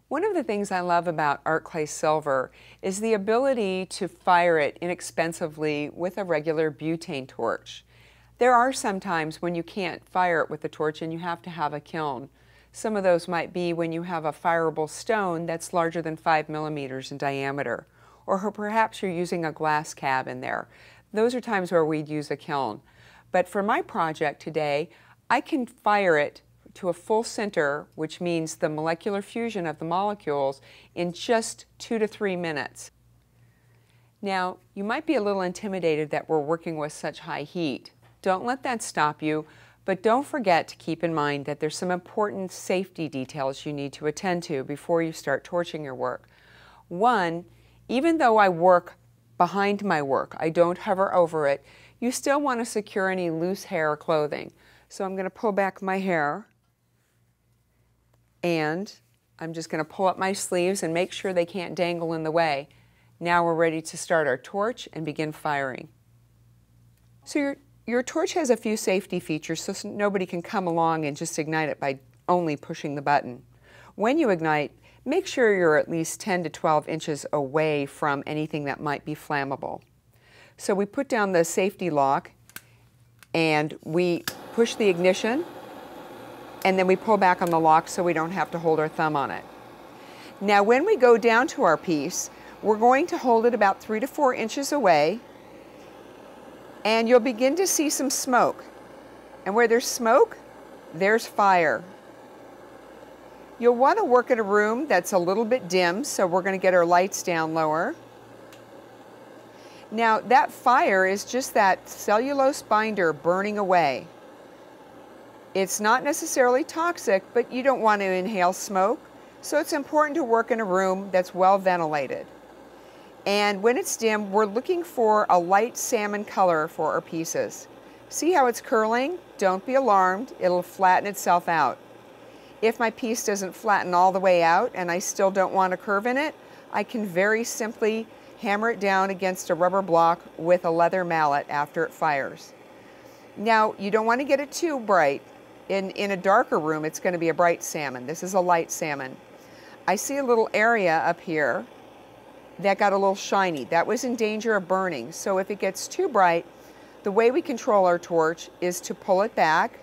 One of the things I love about art clay silver is the ability to fire it inexpensively with a regular butane torch. There are some times when you can't fire it with a torch and you have to have a kiln. Some of those might be when you have a fireable stone that's larger than 5 millimeters in diameter, or perhaps you're using a glass cab in there. Those are times where we'd use a kiln. But for my project today, I can fire it to a full center, which means the molecular fusion of the molecules, in just 2 to 3 minutes. Now, you might be a little intimidated that we're working with such high heat. Don't let that stop you, but don't forget to keep in mind that there's some important safety details you need to attend to before you start torching your work. One, even though I work behind my work, I don't hover over it, you still want to secure any loose hair or clothing. So I'm going to pull back my hair, and I'm just going to pull up my sleeves and make sure they can't dangle in the way. Now we're ready to start our torch and begin firing. So your torch has a few safety features so nobody can come along and just ignite it by only pushing the button. When you ignite, make sure you're at least 10 to 12 inches away from anything that might be flammable. So we put down the safety lock and we push the ignition, and then we pull back on the lock so we don't have to hold our thumb on it. Now when we go down to our piece, we're going to hold it about 3 to 4 inches away, and you'll begin to see some smoke. And where there's smoke, there's fire. You'll want to work in a room that's a little bit dim, so we're going to get our lights down lower. Now that fire is just that cellulose binder burning away. It's not necessarily toxic, but you don't want to inhale smoke, so it's important to work in a room that's well ventilated. And when it's dim, we're looking for a light salmon color for our pieces. See how it's curling? Don't be alarmed, it'll flatten itself out. If my piece doesn't flatten all the way out and I still don't want a curve in it, I can very simply hammer it down against a rubber block with a leather mallet after it fires. Now, you don't want to get it too bright. In a darker room, it's going to be a bright salmon. This is a light salmon. I see a little area up here that got a little shiny. That was in danger of burning. So if it gets too bright, the way we control our torch is to pull it back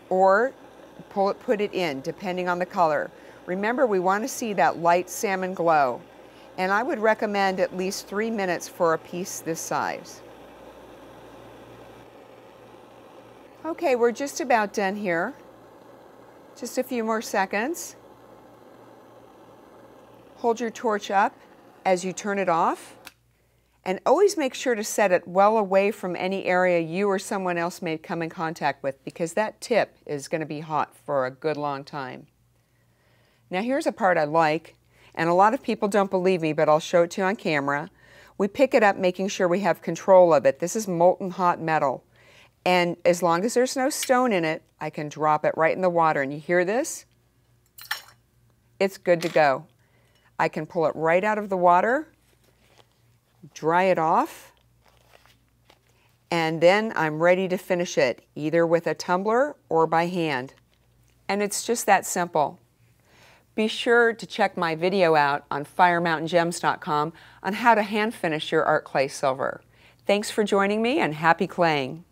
or put it in, depending on the color. Remember, we want to see that light salmon glow. And I would recommend at least 3 minutes for a piece this size. Okay, we're just about done here. Just a few more seconds. Hold your torch up as you turn it off, and always make sure to set it well away from any area you or someone else may come in contact with, because that tip is going to be hot for a good long time. Now here's a part I like, and a lot of people don't believe me, but I'll show it to you on camera. We pick it up making sure we have control of it. This is molten hot metal. And as long as there's no stone in it, I can drop it right in the water. And you hear this? It's good to go. I can pull it right out of the water, dry it off, and then I'm ready to finish it, either with a tumbler or by hand. And it's just that simple. Be sure to check my video out on firemountaingems.com on how to hand finish your art clay silver. Thanks for joining me, and happy claying.